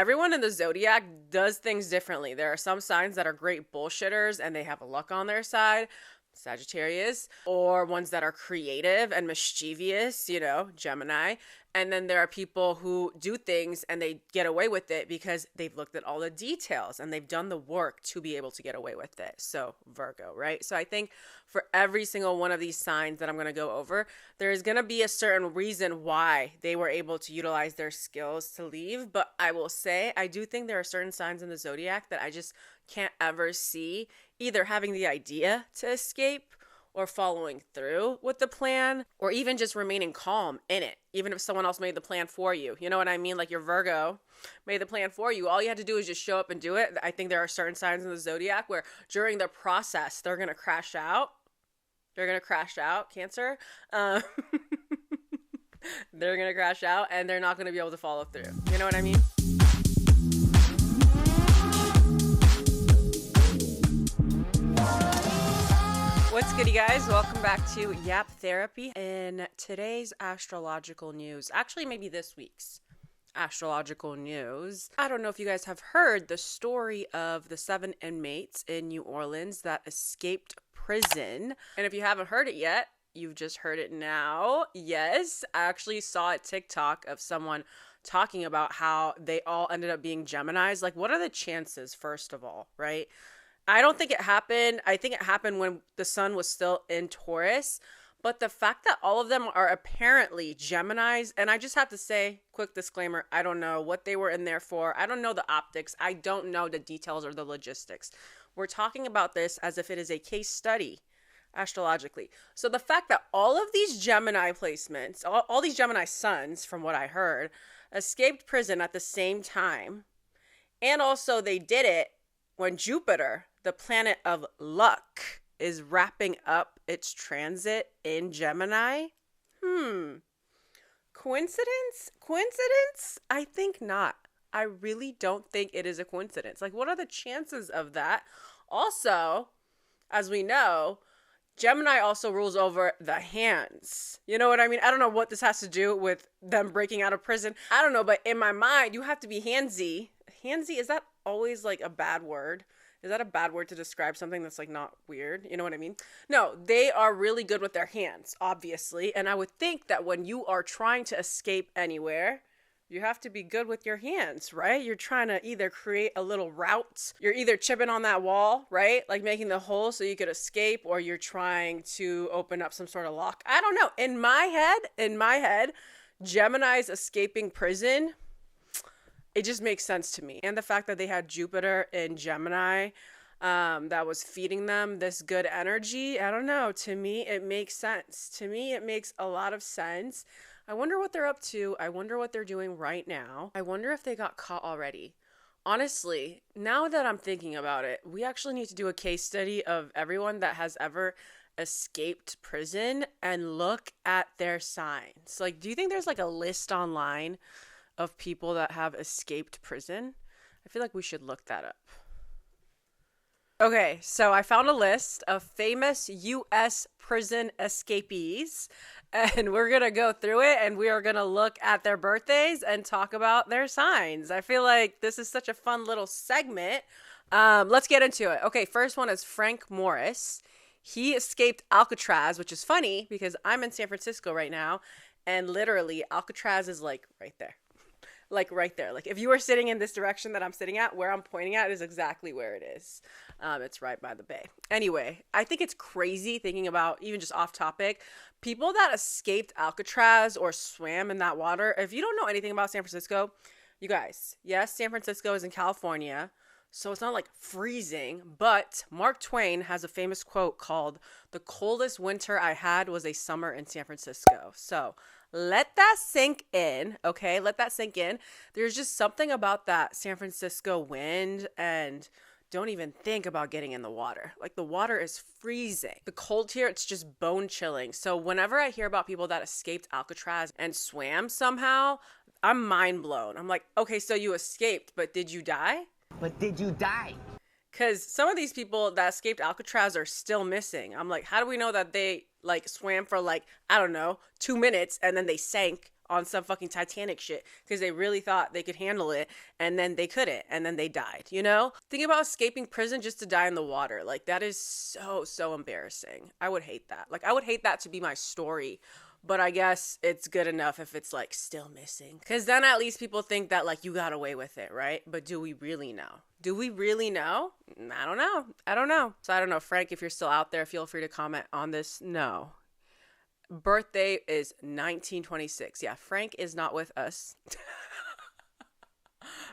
Everyone in the Zodiac does things differently. There are some signs that are great bullshitters and they have luck on their side, Sagittarius, or ones that are creative and mischievous, Gemini. And then there are people who do things and they get away with it because they've looked at all the details and they've done the work to be able to get away with it. So Virgo, right? So I think for every single one of these signs that I'm going to go over, there is going to be a certain reason why they were able to utilize their skills to leave. But I will say, I do think there are certain signs in the Zodiac that I just can't ever see either having the idea to escape or following through with the plan, or even just remaining calm in it, even if someone else made the plan for you. You know what I mean? Like your Virgo made the plan for you. All you had to do is just show up and do it. I think there are certain signs in the Zodiac where during the process, they're going to crash out. They're going to crash out, Cancer. They're going to crash out and they're not going to be able to follow through. You know what I mean? What's good, you guys? Welcome back to Yap Therapy. In today's astrological news, actually maybe this week's astrological news, I don't know if you guys have heard the story of the 7 inmates in New Orleans that escaped prison. And if you haven't heard it yet, you've just heard it now. Yes, I actually saw a TikTok of someone talking about how they all ended up being Geminis. Like, what are the chances, first of all, right? I don't think it happened. I think it happened when the sun was still in Taurus. But the fact that all of them are apparently Geminis, and I just have to say, quick disclaimer, I don't know what they were in there for. I don't know the optics. I don't know the details or the logistics. We're talking about this as if it is a case study astrologically. So the fact that all of these Gemini placements, all these Gemini suns, from what I heard, escaped prison at the same time, and also they did it when Jupiter, the planet of luck, is wrapping up its transit in Gemini. Coincidence? I think not. I really don't think it is a coincidence. Like, what are the chances of that? Also, as we know, Gemini also rules over the hands. You know what I mean? I don't know what this has to do with them breaking out of prison. I don't know, but in my mind, you have to be handsy. Handsy, is that always like a bad word? Is that a bad word to describe something that's like not weird? You know what I mean? No, they are really good with their hands, obviously. And I would think that when you are trying to escape anywhere, you have to be good with your hands, right? You're trying to either create a little route. You're either chipping on that wall, right? Like making the hole so you could escape, or you're trying to open up some sort of lock. I don't know. In my head, Gemini's escaping prison, it just makes sense to me. And the fact that they had Jupiter in Gemini that was feeding them this good energy, I don't know. To me, it makes sense. To me, it makes a lot of sense. I wonder what they're up to. I wonder what they're doing right now. I wonder if they got caught already. Honestly, now that I'm thinking about it, we actually need to do a case study of everyone that has ever escaped prison and look at their signs. Like, do you think there's like a list online of people that have escaped prison? I feel like we should look that up. Okay, so I found a list of famous U.S. prison escapees, and we're going to go through it, and we are going to look at their birthdays and talk about their signs. I feel like this is such a fun little segment. Let's get into it. Okay, first one is Frank Morris. He escaped Alcatraz, which is funny because I'm in San Francisco right now, and literally Alcatraz is like right there. Like right there. Like if you were sitting in this direction that I'm sitting at, where I'm pointing at is exactly where it is. It's right by the bay. Anyway, I think it's crazy thinking about, even just off topic, people that escaped Alcatraz or swam in that water. If you don't know anything about San Francisco, you guys, yes, San Francisco is in California, so it's not like freezing, but Mark Twain has a famous quote called, "The coldest winter I had was a summer in San Francisco." So let that sink in, okay? Let that sink in. There's just something about that San Francisco wind, and don't even think about getting in the water. Like, the water is freezing. The cold here, it's just bone chilling. So whenever I hear about people that escaped Alcatraz and swam somehow, I'm mind blown. I'm like, okay, so you escaped, but did you die? Because some of these people that escaped Alcatraz are still missing. I'm like, how do we know that they like swam for like, I don't know, 2 minutes and then they sank on some fucking Titanic shit because they really thought they could handle it, and then they couldn't, and then they died, you know? Think about escaping prison just to die in the water. Like, that is so embarrassing. I would hate that. Like, I would hate that to be my story. But I guess it's good enough if it's, like, still missing. Because then at least people think that, like, you got away with it, right? But do we really know? Do we really know? I don't know. I don't know. So I don't know. Frank, if you're still out there, feel free to comment on this. No. Birthday is 1926. Yeah, Frank is not with us.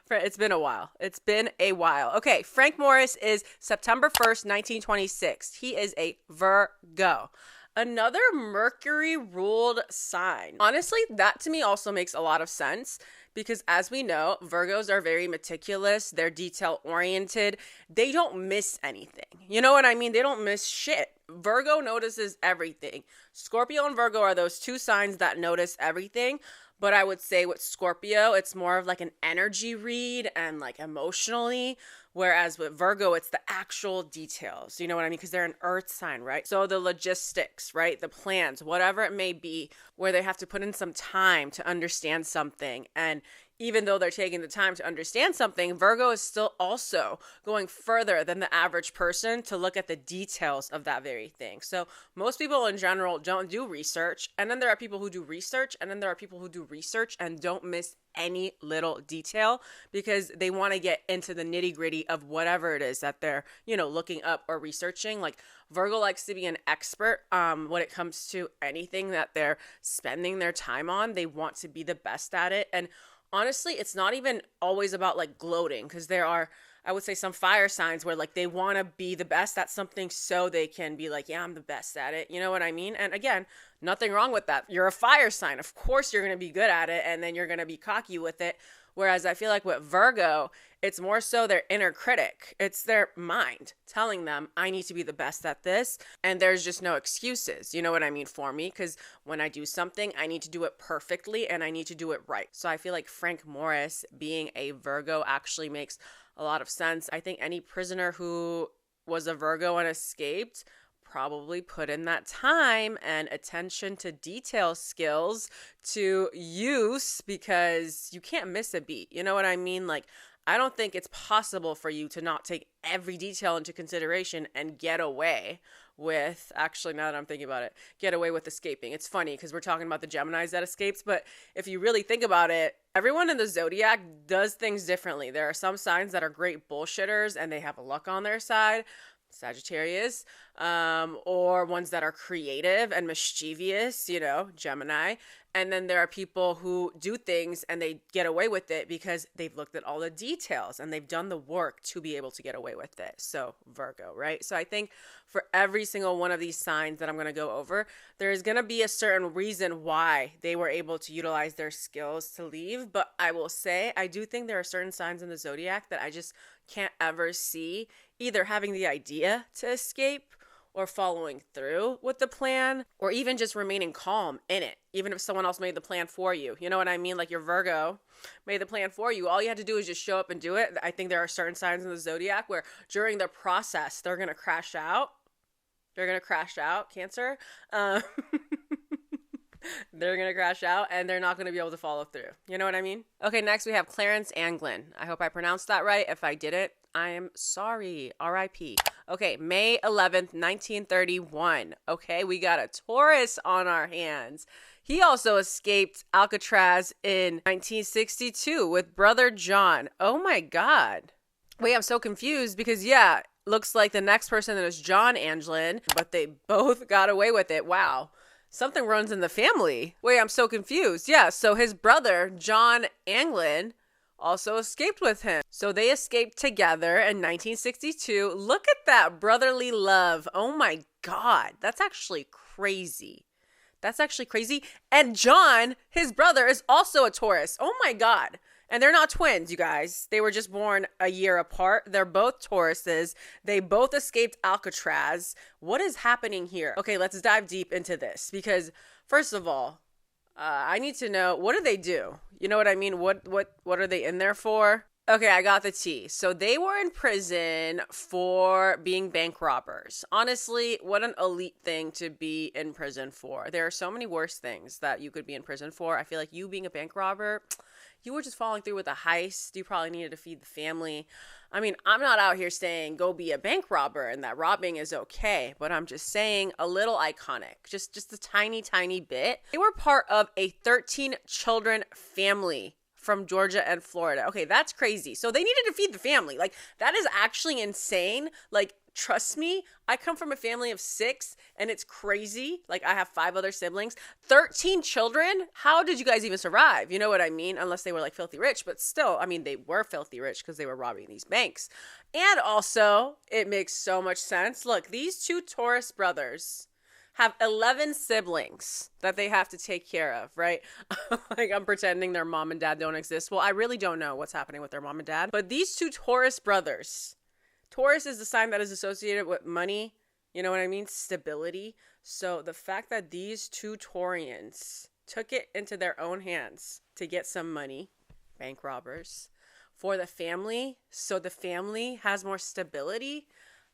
It's been a while. It's been a while. Okay, Frank Morris is September 1st, 1926. He is a Virgo. Another Mercury-ruled sign. Honestly, that to me also makes a lot of sense because as we know, Virgos are very meticulous. They're detail-oriented. They don't miss anything. You know what I mean? They don't miss shit. Virgo notices everything. Scorpio and Virgo are those two signs that notice everything. But I would say with Scorpio, it's more of like an energy read and like emotionally. Whereas with Virgo, it's the actual details. You know what I mean? Because they're an earth sign, right? So the logistics, right? The plans, whatever it may be, where they have to put in some time to understand something. And even though they're taking the time to understand something, Virgo is still also going further than the average person to look at the details of that very thing. So most people in general don't do research. And then there are people who do research. And then there are people who do research and don't miss any little detail because they want to get into the nitty gritty of whatever it is that they're, looking up or researching. Like Virgo likes to be an expert when it comes to anything that they're spending their time on. They want to be the best at it. And honestly, it's not even always about like gloating because there are, I would say, some fire signs where like they want to be the best at something so they can be like, yeah, I'm the best at it. You know what I mean? And again, nothing wrong with that. You're a fire sign. Of course you're going to be good at it and then you're going to be cocky with it. Whereas I feel like with Virgo, it's more so their inner critic. It's their mind telling them, I need to be the best at this. And there's just no excuses. You know what I mean for me? Because when I do something, I need to do it perfectly and I need to do it right. So I feel like Frank Morris being a Virgo actually makes a lot of sense. I think any prisoner who was a Virgo and escaped probably put in that time and attention to detail skills to use because you can't miss a beat. You know what I mean? Like, I don't think it's possible for you to not take every detail into consideration and get away with, actually, now that I'm thinking about it, get away with escaping. It's funny because we're talking about the Geminis that escaped, but if you really think about it, everyone in the Zodiac does things differently. There are some signs that are great bullshitters and they have luck on their side. Sagittarius, or ones that are creative and mischievous, Gemini. And then there are people who do things and they get away with it because they've looked at all the details and they've done the work to be able to get away with it. So Virgo, right? So I think for every single one of these signs that I'm going to go over, there's going to be a certain reason why they were able to utilize their skills to leave. But I will say, I do think there are certain signs in the Zodiac that I just can't ever see either having the idea to escape or following through with the plan or even just remaining calm in it, even if someone else made the plan for you. You know what I mean? Like your Virgo made the plan for you. All you had to do is just show up and do it. I think there are certain signs in the Zodiac where during the process, they're going to crash out. They're going to crash out, Cancer. They're going to crash out and they're not going to be able to follow through. You know what I mean? Okay, next we have Clarence Anglin. I hope I pronounced that right. If I didn't, I am sorry. R.I.P. Okay, May 11th, 1931. Okay, we got a Taurus on our hands. He also escaped Alcatraz in 1962 with brother John. Oh my God. Wait, I'm so confused because, yeah, looks like the next person is John Anglin, but they both got away with it. Wow. Something runs in the family. Wait, I'm so confused. Yeah, so his brother, John Anglin, also escaped with him. So they escaped together in 1962. Look at that brotherly love. Oh my God. That's actually crazy. That's actually crazy. And John, his brother, is also a Taurus. Oh my God. And they're not twins, you guys. They were just born a year apart. They're both Tauruses. They both escaped Alcatraz. What is happening here? Okay, let's dive deep into this because, first of all, I need to know, what do they do? You know what I mean? What are they in there for? Okay, I got the tea. So they were in prison for being bank robbers. Honestly, what an elite thing to be in prison for. There are so many worse things that you could be in prison for. I feel like you being a bank robber, you were just following through with a heist. You probably needed to feed the family. I mean, I'm not out here saying go be a bank robber and that robbing is okay, but I'm just saying a little iconic, just a tiny, tiny bit. They were part of a 13 children family from Georgia and Florida. Okay, that's crazy. So they needed to feed the family. Like, that is actually insane. Like, trust me, I come from a family of 6 and it's crazy. Like, I have 5 other siblings. 13 children? How did you guys even survive? You know what I mean? Unless they were like filthy rich, but still, I mean, they were filthy rich because they were robbing these banks. And also, it makes so much sense. Look, these 2 Taurus brothers have 11 siblings that they have to take care of, right? Like, I'm pretending their mom and dad don't exist. Well, I really don't know what's happening with their mom and dad. But these 2 Taurus brothers, Taurus is the sign that is associated with money. You know what I mean? Stability. So the fact that these 2 Taurians took it into their own hands to get some money, bank robbers, for the family, so the family has more stability,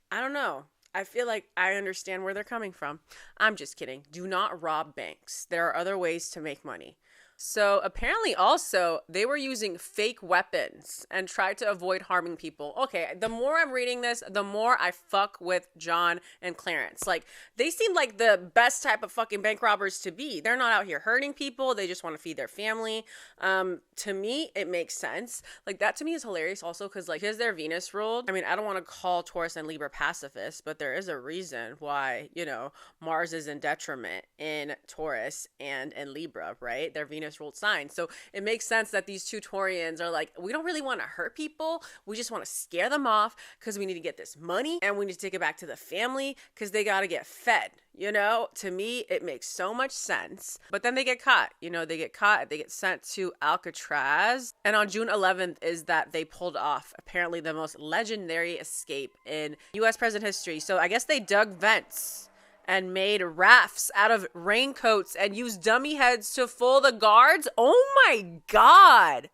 I don't know. I feel like I understand where they're coming from. I'm just kidding. Do not rob banks. There are other ways to make money. So apparently also they were using fake weapons and tried to avoid harming people. Okay, the more I'm reading this, the more I fuck with John and Clarence. Like, they seem like the best type of fucking bank robbers to be. They're not out here hurting people. They just want to feed their family. To me, it makes sense. Like, that to me is hilarious also because, like, because their Venus ruled. I mean, I don't want to call Taurus and Libra pacifists, but there is a reason why, you know, Mars is in detriment in Taurus and in Libra, right? Their Venus ruled sign. So it makes sense that these 2 Taurians are like, we don't really want to hurt people. We just want to scare them off because we need to get this money and we need to take it back to the family because they got to get fed. You know, to me, it makes so much sense. But then they get caught. You know, they get caught. They get sent to Alcatraz. And on June 11th is that they pulled off apparently the most legendary escape in U.S. president history. So I guess they dug vents and made rafts out of raincoats and used dummy heads to fool the guards. Oh my God.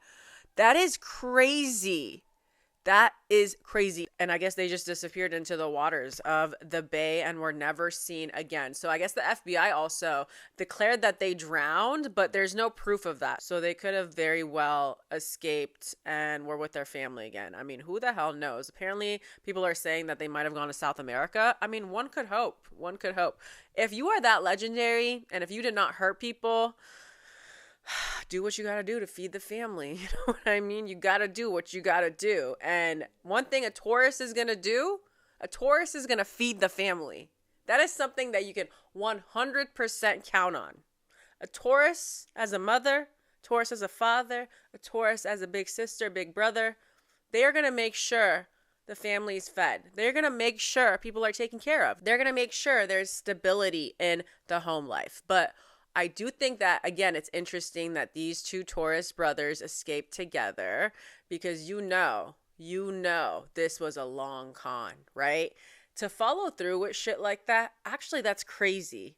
That is crazy. That is crazy. And I guess they just disappeared into the waters of the bay and were never seen again. So I guess the FBI also declared that they drowned, but there's no proof of that. So they could have very well escaped and were with their family again. I mean, who the hell knows? Apparently, people are saying that they might have gone to South America. I mean, one could hope. One could hope. If you are that legendary and if you did not hurt people, do what you gotta do to feed the family. You know what I mean? You gotta do what you gotta do. And one thing a Taurus is gonna do, a Taurus is gonna feed the family. That is something that you can 100% count on. A Taurus as a mother, Taurus as a father, a Taurus as a big sister, big brother, they are gonna make sure the family's fed. They're gonna make sure people are taken care of. They're gonna make sure there's stability in the home life. But I do think that, again, it's interesting that these 2 Taurus brothers escaped together because you know, this was a long con, right? To follow through with shit like that, actually, that's crazy.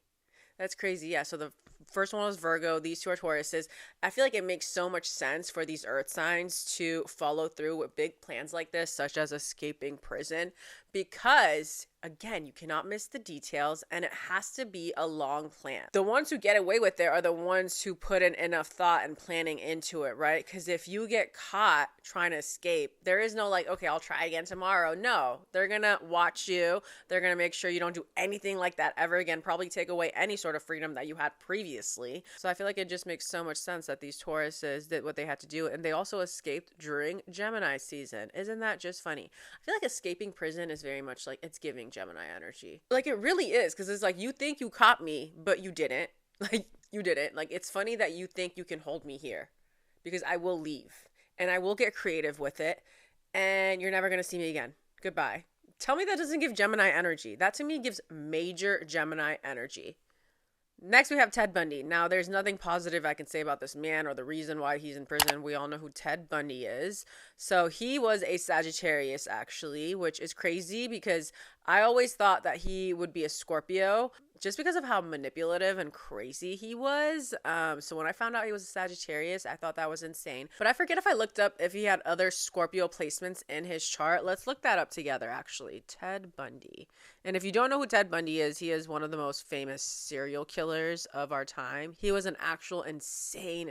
That's crazy, yeah. So the first one was Virgo. These 2 are Tauruses. I feel like it makes so much sense for these earth signs to follow through with big plans like this, such as escaping prison, because, again, you cannot miss the details and it has to be a long plan. The ones who get away with it are the ones who put in enough thought and planning into it, right? Because if you get caught trying to escape, there is no like, okay, I'll try again tomorrow. No, they're going to watch you. They're going to make sure you don't do anything like that ever again, probably take away any sort of freedom that you had previously. So I feel like it just makes so much sense that these Tauruses did what they had to do. And they also escaped during Gemini season. Isn't that just funny? I feel like escaping prison is very much like it's giving Gemini energy. Like, it really is, because it's like, you think you caught me, but you didn't. Like, you didn't. Like, it's funny that you think you can hold me here because I will leave and I will get creative with it and you're never going to see me again. Goodbye. Tell me that doesn't give Gemini energy. That to me gives major Gemini energy. Next, we have Ted Bundy. Now, there's nothing positive I can say about this man or the reason why he's in prison. We all know who Ted Bundy is. So he was a Sagittarius, actually, which is crazy because I always thought that he would be a Scorpio. just because of how manipulative and crazy he was. So when I found out he was a Sagittarius, I thought that was insane. But I forget if I looked up if he had other Scorpio placements in his chart. Let's look that up together, actually. Ted Bundy. And if you don't know who Ted Bundy is, he is one of the most famous serial killers of our time. He was an actual insane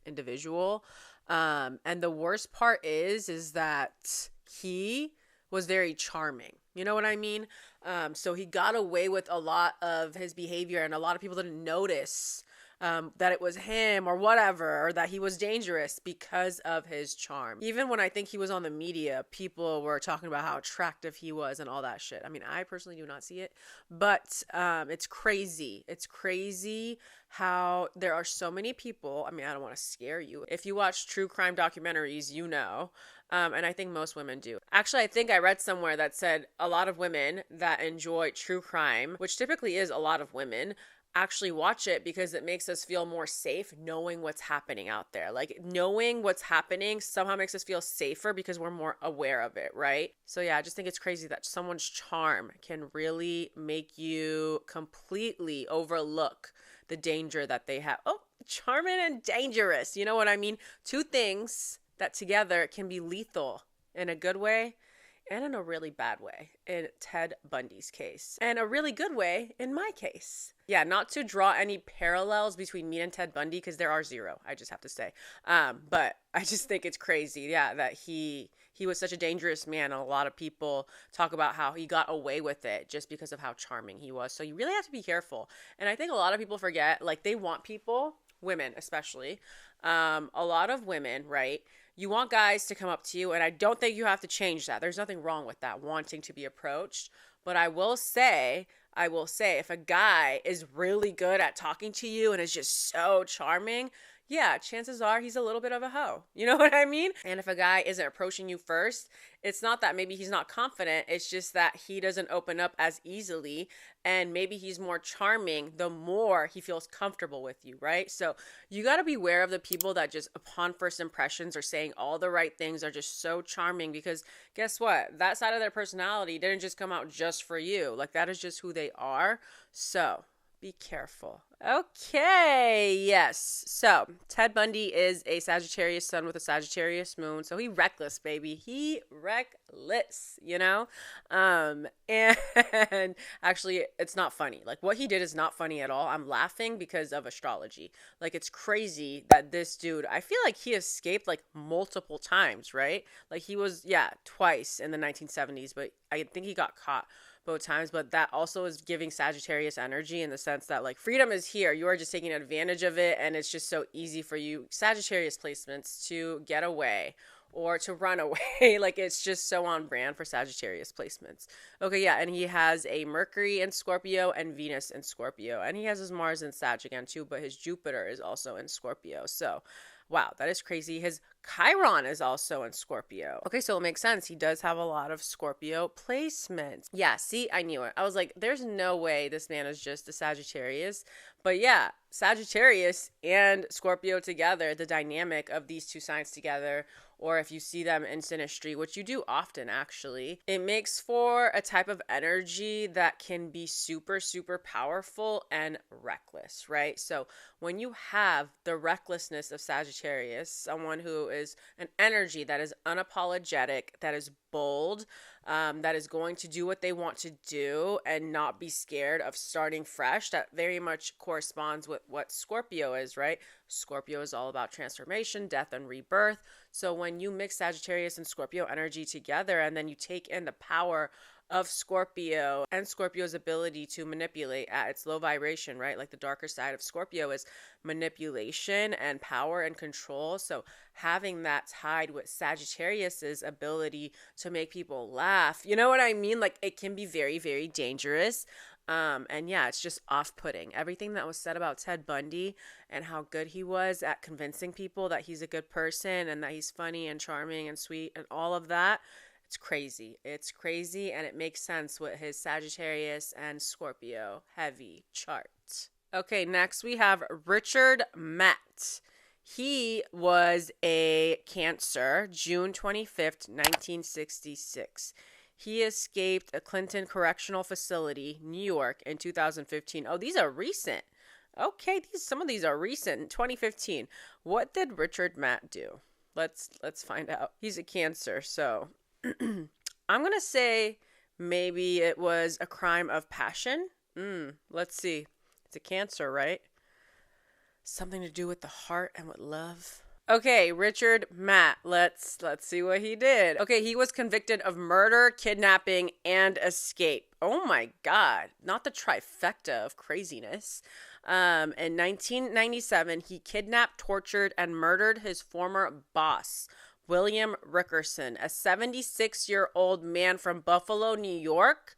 individual. And the worst part is that he was very charming. You know what I mean? So he got away with a lot of his behavior, and a lot of people didn't notice that it was him or whatever, or that he was dangerous because of his charm. Even when I think he was on the media, people were talking about how attractive he was and all that shit. I mean, I personally do not see it, but it's crazy. It's crazy how there are so many people. I mean, I don't want to scare you. If you watch true crime documentaries, you know. And I think most women do. Actually, I think I read somewhere that said a lot of women that enjoy true crime, which typically is a lot of women, actually watch it because it makes us feel more safe knowing what's happening out there. Like, knowing what's happening somehow makes us feel safer because we're more aware of it, right? So yeah, I just think it's crazy that someone's charm can really make you completely overlook the danger that they have. Oh, charming and dangerous. You know what I mean? Two things that together can be lethal in a good way and in a really bad way in Ted Bundy's case, and a really good way in my case. Yeah, not to draw any parallels between me and Ted Bundy, because there are zero, I just have to say. But I just think it's crazy, yeah, that he was such a dangerous man. A lot of people talk about how he got away with it just because of how charming he was. So you really have to be careful. And I think a lot of people forget, like, they want people, women especially, a lot of women, right? You want guys to come up to you, and I don't think you have to change that. There's nothing wrong with that, wanting to be approached. But I will say, if a guy is really good at talking to you and is just so charming, yeah, chances are he's a little bit of a hoe. You know what I mean? And if a guy isn't approaching you first, it's not that maybe he's not confident. It's just that he doesn't open up as easily, and maybe he's more charming the more he feels comfortable with you, right? So you got to be aware of the people that just upon first impressions are saying all the right things, are just so charming, because guess what? That side of their personality didn't just come out just for you. Like, that is just who they are. So be careful. Okay, yes. So Ted Bundy is a Sagittarius sun with a Sagittarius moon. So he reckless, baby. He reckless, you know? And actually, it's not funny. Like, what he did is not funny at all. I'm laughing because of astrology. Like, it's crazy that this dude, I feel like he escaped like multiple times, right? Like, he was, yeah, twice in the 1970s, but I think he got caught both times. But that also is giving Sagittarius energy, in the sense that, like, freedom is here. You are just taking advantage of it, and it's just so easy for you, Sagittarius placements, to get away or to run away. Like, it's just so on brand for Sagittarius placements. Okay, yeah, and he has a Mercury in Scorpio and Venus in Scorpio, and he has his Mars in Sag again too, but his Jupiter is also in Scorpio. So wow, that is crazy. His Chiron is also in Scorpio. Okay, so it makes sense. He does have a lot of Scorpio placements. Yeah, see, I knew it. I was like, there's no way this man is just a Sagittarius. But yeah, Sagittarius and Scorpio together, the dynamic of these two signs together, or if you see them in synastry, which you do often actually, it makes for a type of energy that can be super, super powerful and reckless, right? So when you have the recklessness of Sagittarius, someone who is an energy that is unapologetic, that is bold, that is going to do what they want to do and not be scared of starting fresh, that very much corresponds with what Scorpio is, right? Scorpio is all about transformation, death, and rebirth. So when you mix Sagittarius and Scorpio energy together, and then you take in the power of Scorpio and Scorpio's ability to manipulate at its low vibration, right? Like, the darker side of Scorpio is manipulation and power and control. So having that tied with Sagittarius's ability to make people laugh, you know what I mean? Like, it can be very, very dangerous. And yeah, it's just off-putting. Everything that was said about Ted Bundy and how good he was at convincing people that he's a good person and that he's funny and charming and sweet and all of that, it's crazy. It's crazy, and it makes sense with his Sagittarius and Scorpio heavy chart. Okay, next we have Richard Matt. He was a Cancer, June 25th, 1966. He escaped a Clinton Correctional Facility, New York, in 2015. Oh, these are recent. Okay, some of these are recent. In 2015. What did Richard Matt do? Let's find out. He's a Cancer, so I'm gonna say maybe it was a crime of passion. Let's see. It's a Cancer, right? Something to do with the heart and with love. Okay, Richard Matt. Let's see what he did. Okay, he was convicted of murder, kidnapping, and escape. Oh my God. Not the trifecta of craziness. In 1997, he kidnapped, tortured, and murdered his former boss, William Rickerson, a 76-year-old man from Buffalo, New York.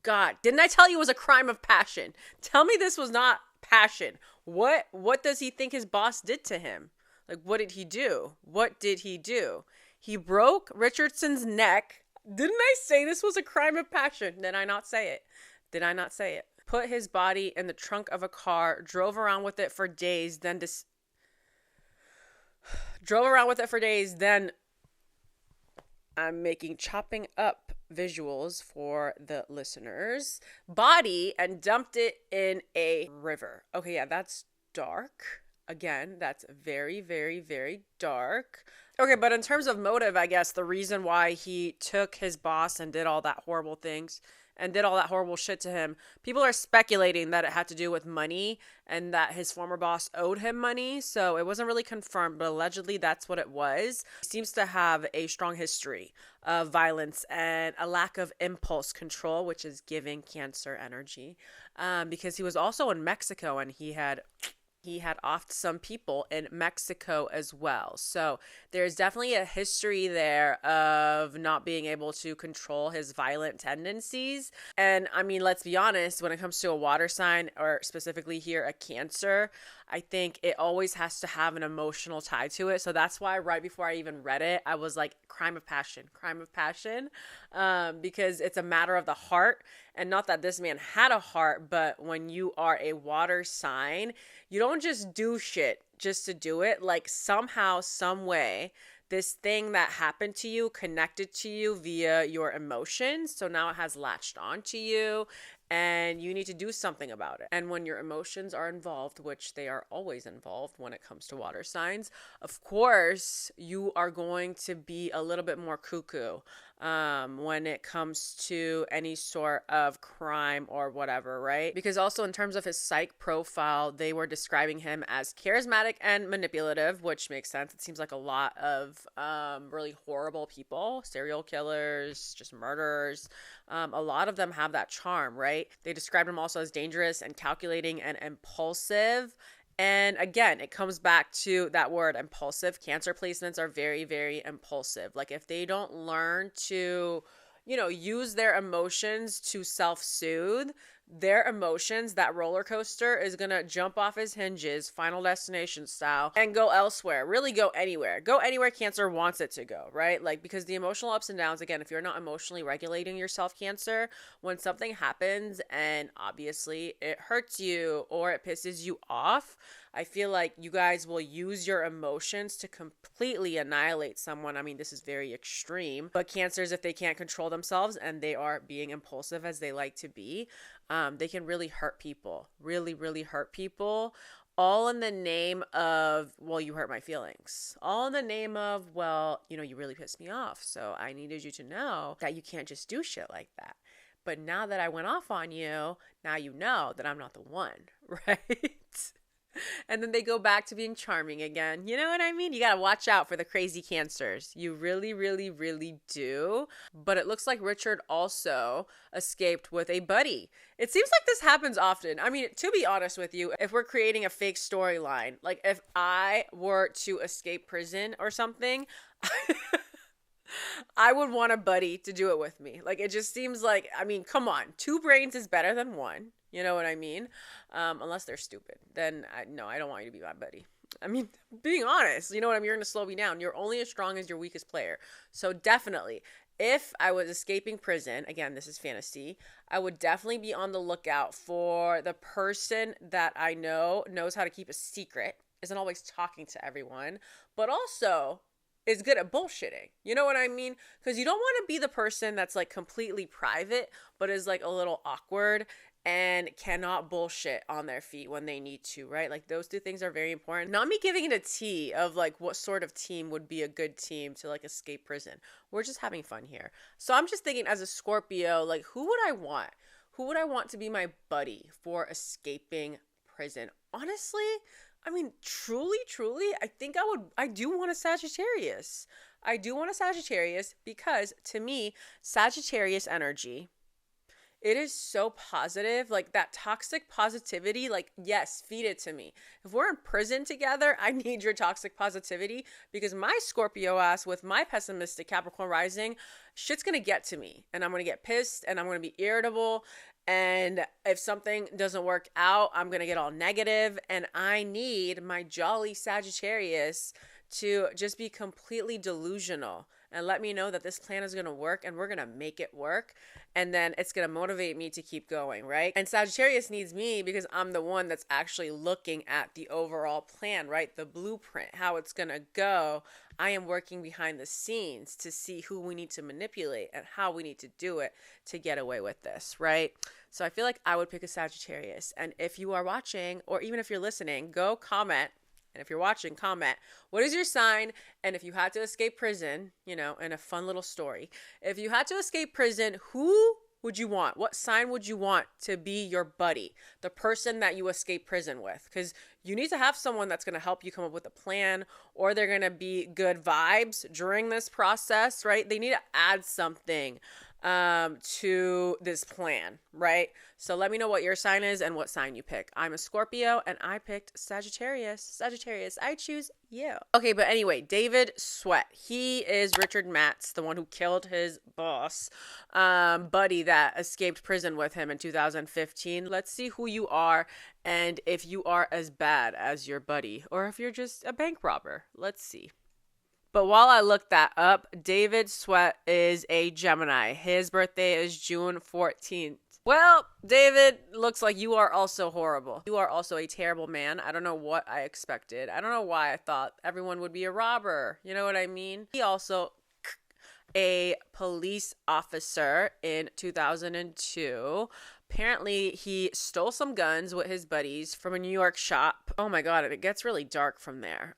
God, didn't I tell you it was a crime of passion? Tell me this was not passion. What does he think his boss did to him? Like, what did he do? What did he do? He broke Richardson's neck. Didn't I say this was a crime of passion? Did I not say it? Did I not say it? Put his body in the trunk of a car, drove around with it for days, then I'm making chopping up visuals for the listeners. Body and dumped it in a river. Okay, yeah, that's dark. Again, that's very, very, very dark. Okay, but in terms of motive, I guess the reason why he took his boss and did all that horrible things and did all that horrible shit to him, people are speculating that it had to do with money and that his former boss owed him money. So it wasn't really confirmed, but allegedly that's what it was. He seems to have a strong history of violence and a lack of impulse control, which is giving Cancer energy, because he was also in Mexico and he had offed some people in Mexico as well. So there's definitely a history there of not being able to control his violent tendencies. And I mean, let's be honest, when it comes to a water sign, or specifically here, a Cancer, I think it always has to have an emotional tie to it. So that's why right before I even read it, I was like, crime of passion, because it's a matter of the heart. And not that this man had a heart, but when you are a water sign, you don't just do shit just to do it. Like somehow, some way, this thing that happened to you connected to you via your emotions. So now it has latched onto you and you need to do something about it. And when your emotions are involved, which they are always involved when it comes to water signs, of course, you are going to be a little bit more cuckoo when it comes to any sort of crime or whatever, right? Because also in terms of his psych profile, they were describing him as charismatic and manipulative, which makes sense. It seems like a lot of really horrible people, serial killers, just murderers. A lot of them have that charm, right? They described him also as dangerous and calculating and impulsive. And again, it comes back to that word impulsive. Cancer placements are very, very impulsive. Like if they don't learn to, use their emotions to self-soothe, their emotions, that roller coaster is going to jump off his hinges, Final Destination style, and go elsewhere, really go anywhere. Go anywhere Cancer wants it to go, right? Like, because the emotional ups and downs, again, if you're not emotionally regulating yourself, Cancer, when something happens and obviously it hurts you or it pisses you off, I feel like you guys will use your emotions to completely annihilate someone. I mean, this is very extreme, but Cancers, if they can't control themselves and they are being impulsive as they like to be, they can really hurt people, really, really hurt people, all in the name of, well, you hurt my feelings. All in the name of, well, you really pissed me off. So I needed you to know that you can't just do shit like that. But now that I went off on you, now you know that I'm not the one, right? And then they go back to being charming again. You know what I mean? You got to watch out for the crazy Cancers. You really, really, really do. But it looks like Richard also escaped with a buddy. It seems like this happens often. I mean, to be honest with you, if we're creating a fake storyline, like if I were to escape prison or something, I would want a buddy to do it with me. Like, it just seems like, I mean, come on. 2 brains is better than 1. You know what I mean? Unless they're stupid. Then, I don't want you to be my buddy. I mean, being honest, you know what I mean? You're going to slow me down. You're only as strong as your weakest player. So definitely, if I was escaping prison, again, this is fantasy, I would definitely be on the lookout for the person that I know knows how to keep a secret, isn't always talking to everyone, but also is good at bullshitting. You know what I mean? Because you don't want to be the person that's like completely private, but is like a little awkward and cannot bullshit on their feet when they need to, right? Like those two things are very important. Not me giving it a tea of like what sort of team would be a good team to like escape prison. We're just having fun here. So I'm just thinking as a Scorpio, like who would I want? Who would I want to be my buddy for escaping prison? Honestly, I mean, truly, I do want a Sagittarius. I do want a Sagittarius because to me, Sagittarius energy, it is so positive, like that toxic positivity, like, yes, feed it to me. If we're in prison together, I need your toxic positivity because my Scorpio ass with my pessimistic Capricorn rising, shit's gonna get to me and I'm gonna get pissed and I'm gonna be irritable. And if something doesn't work out, I'm gonna get all negative, and I need my jolly Sagittarius to just be completely delusional and let me know that this plan is going to work and we're going to make it work. And then it's going to motivate me to keep going, right? And Sagittarius needs me because I'm the one that's actually looking at the overall plan, right? The blueprint, how it's going to go. I am working behind the scenes to see who we need to manipulate and how we need to do it to get away with this, right? So I feel like I would pick a Sagittarius. And if you are watching, or even if you're listening, go comment. And if you're watching, comment, what is your sign? And if you had to escape prison, you know, in a fun little story, if you had to escape prison, who would you want? What sign would you want to be your buddy? The person that you escape prison with? Because you need to have someone that's going to help you come up with a plan, or they're going to be good vibes during this process, right? They need to add something to this plan, right? So let me know what your sign is and what sign you pick. I'm a Scorpio and I picked Sagittarius. Sagittarius, I choose you. Okay, but anyway, David Sweat. He is Richard Matz, the one who killed his boss, buddy that escaped prison with him in 2015. Let's see who you are and if you are as bad as your buddy or if you're just a bank robber. Let's see. But while I look that up, David Sweat is a Gemini. His birthday is June 14th. Well, David, looks like you are also horrible. You are also a terrible man. I don't know what I expected. I don't know why I thought everyone would be a robber. You know what I mean? He also a police officer in 2002. Apparently, he stole some guns with his buddies from a New York shop. Oh my God, it gets really dark from there.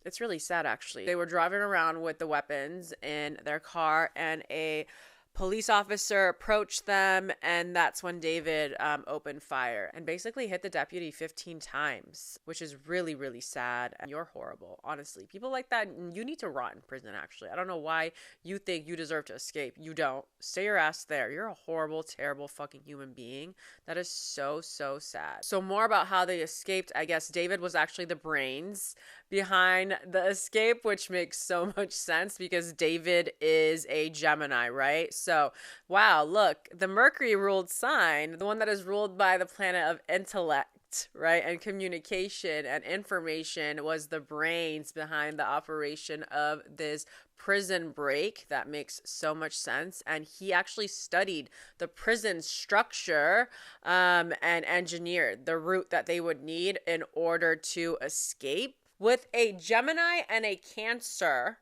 It's really sad, actually. They were driving around with the weapons in their car, and a police officer approached them, and that's when David opened fire and basically hit the deputy 15 times, which is really, really sad. And you're horrible, honestly. People like that, you need to rot in prison, actually. I don't know why you think you deserve to escape. You don't. Stay your ass there. You're a horrible, terrible fucking human being. That is so, so sad. So more about how they escaped. I guess David was actually the brains behind the escape, which makes so much sense because David is a Gemini, right? So, wow, look, the Mercury ruled sign, the one that is ruled by the planet of intellect, right, and communication and information, was the brains behind the operation of this prison break. That makes so much sense. And he actually studied the prison structure and engineered the route that they would need in order to escape. With a Gemini and a Cancer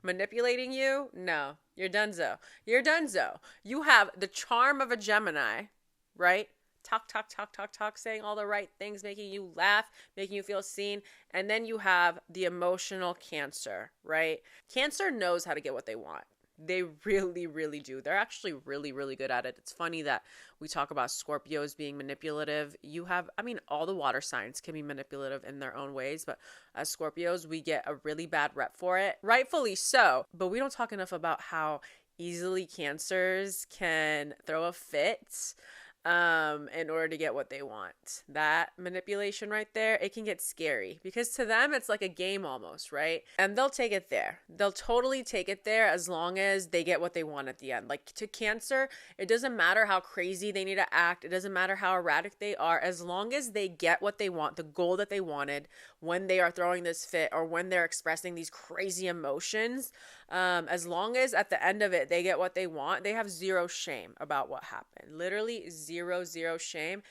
manipulating you, no, you're donezo. You're donezo. You have the charm of a Gemini, right? Talk, saying all the right things, making you laugh, making you feel seen. And then you have the emotional Cancer, right? Cancer knows how to get what they want. They really, really do. They're actually really, really good at it. It's funny that we talk about Scorpios being manipulative. You have, I mean, all the water signs can be manipulative in their own ways, but as Scorpios, we get a really bad rep for it. Rightfully so. But we don't talk enough about how easily Cancers can throw a fit in order to get what they want. That manipulation right there, it can get scary because to them it's like a game almost, right? And they'll take it there. They'll totally take it there as long as they get what they want at the end. Like to Cancer, it doesn't matter how crazy they need to act. It doesn't matter how erratic they are. As long as they get what they want, the goal that they wanted when they are throwing this fit or when they're expressing these crazy emotions, as long as at the end of it they get what they want, they have zero shame about what happened. Literally zero shame.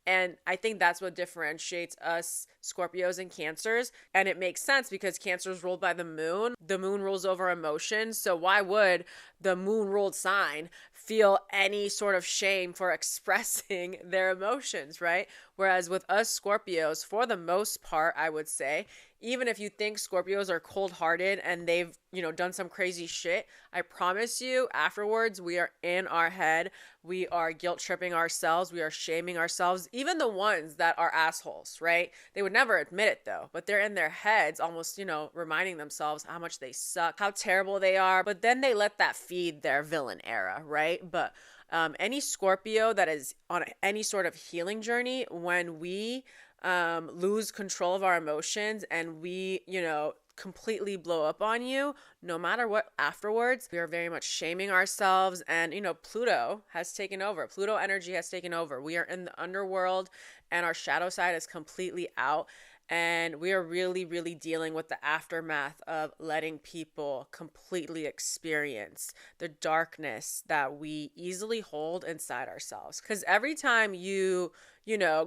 And I think that's what differentiates us Scorpios and Cancers. And it makes sense because Cancer is ruled by the moon. The moon rules over emotions. So why would the moon ruled sign feel any sort of shame for expressing their emotions, right? Whereas with us Scorpios, for the most part, I would say, even if you think Scorpios are cold-hearted and they've, done some crazy shit, I promise you, afterwards, we are in our head. We are guilt-tripping ourselves. We are shaming ourselves. Even the ones that are assholes, right? They would never admit it, though. But they're in their heads almost, reminding themselves how much they suck, how terrible they are. But then they let that feed their villain era, right? But any Scorpio that is on any sort of healing journey, when we lose control of our emotions and we, completely blow up on you, no matter what afterwards, we are very much shaming ourselves. And, Pluto has taken over. Pluto energy has taken over. We are in the underworld and our shadow side is completely out. And we are really, really dealing with the aftermath of letting people completely experience the darkness that we easily hold inside ourselves. Because every time you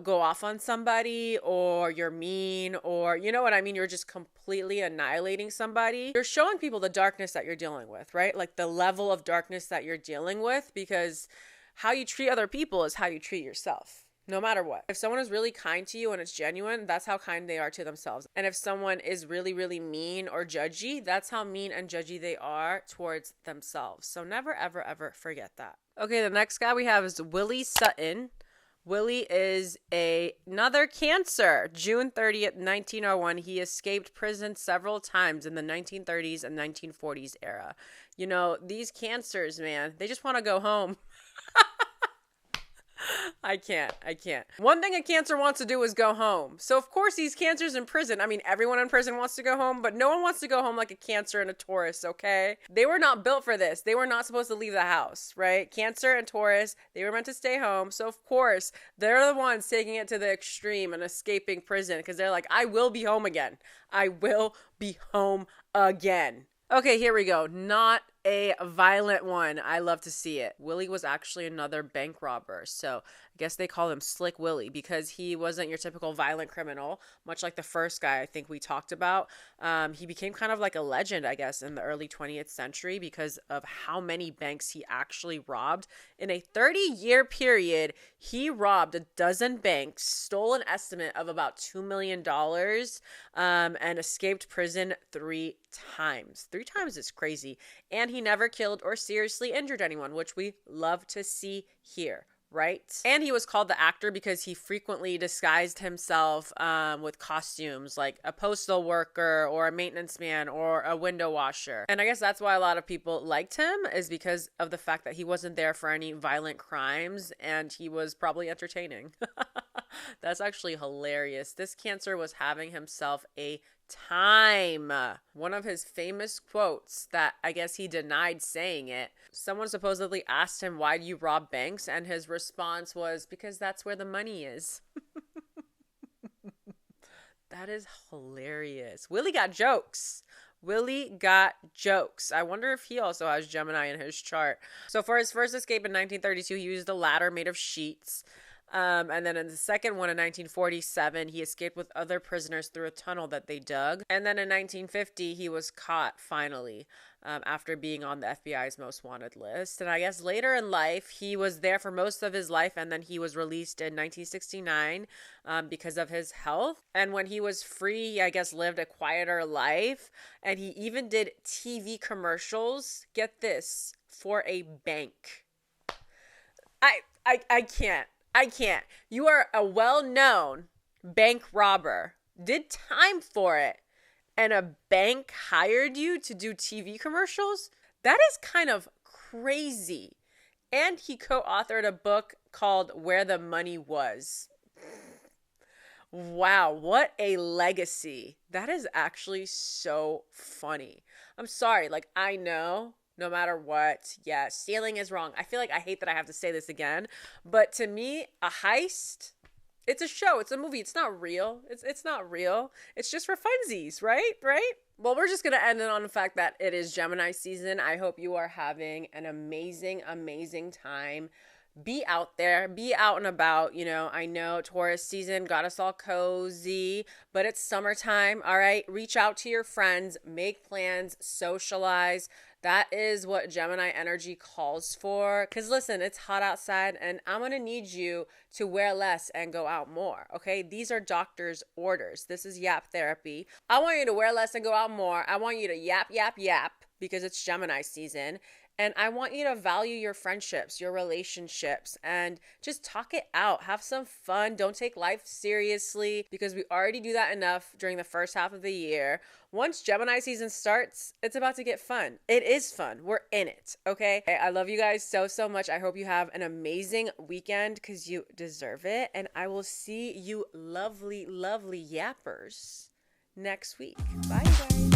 go off on somebody or you're mean or, you're just completely annihilating somebody, you're showing people the darkness that you're dealing with, right? Like the level of darkness that you're dealing with, because how you treat other people is how you treat yourself. No matter what. If someone is really kind to you and it's genuine, that's how kind they are to themselves. And if someone is really, really mean or judgy, that's how mean and judgy they are towards themselves. So never, ever, ever forget that. Okay, the next guy we have is Willie Sutton. Willie is another Cancer. June 30th, 1901. He escaped prison several times in the 1930s and 1940s era. These Cancers, man, they just want to go home. I can't. One thing a Cancer wants to do is go home. So, of course, these Cancers in prison, everyone in prison wants to go home, but no one wants to go home like a Cancer and a Taurus, okay? They were not built for this. They were not supposed to leave the house, right? Cancer and Taurus, they were meant to stay home. So, of course, they're the ones taking it to the extreme and escaping prison because they're like, I will be home again. I will be home again. Okay, here we go. Not a violent one. I love to see it. Willie was actually another bank robber. So I guess they call him Slick Willie because he wasn't your typical violent criminal, much like the first guy I think we talked about. He became kind of like a legend, I guess, in the early 20th century because of how many banks he actually robbed. In a 30-year period, he robbed a dozen banks, stole an estimate of about $2 million, and escaped prison 3 times. 3 times is crazy. And he never killed or seriously injured anyone, which we love to see here, right? And he was called the Actor because he frequently disguised himself with costumes like a postal worker or a maintenance man or a window washer. And I guess that's why a lot of people liked him, is because of the fact that he wasn't there for any violent crimes and he was probably entertaining. That's actually hilarious. This Cancer was having himself a time. One of his famous quotes that I guess he denied saying it. Someone supposedly asked him, why do you rob banks? And his response was, because that's where the money is. That is hilarious. Willie got jokes. I wonder if he also has Gemini in his chart. So for his first escape in 1932, he used a ladder made of sheets. And then in the second one in 1947, he escaped with other prisoners through a tunnel that they dug. And then in 1950, he was caught finally after being on the FBI's most wanted list. And I guess later in life, he was there for most of his life. And then he was released in 1969 because of his health. And when he was free, he, I guess, lived a quieter life. And he even did TV commercials, get this, for a bank. I can't. You are a well-known bank robber, did time for it, and a bank hired you to do TV commercials? That is kind of crazy. And he co-authored a book called Where the Money Was. Wow, what a legacy. That is actually so funny. I'm sorry, I know, no matter what, yeah, stealing is wrong. I feel like I hate that I have to say this again, but to me, a heist, it's a show, it's a movie, it's not real. It's not real. It's just for funsies, right? Well, we're just going to end it on the fact that it is Gemini season. I hope you are having an amazing, amazing time. be out there, be out and about. You know, I know Taurus season got us all cozy, but it's summertime. All right, reach out to your friends, make plans, socialize. That is what Gemini energy calls for. Because listen, it's hot outside and I'm going to need you to wear less and go out more. Okay. These are doctor's orders. This is Yap Therapy. I want you to wear less and go out more. I want you to yap, yap, yap because it's Gemini season. And I want you to value your friendships, your relationships, and just talk it out. Have some fun. Don't take life seriously because we already do that enough during the first half of the year. Once Gemini season starts, it's about to get fun. It is fun. We're in it, okay? I love you guys so, so much. I hope you have an amazing weekend because you deserve it. And I will see you lovely, lovely yappers next week. Bye, you guys.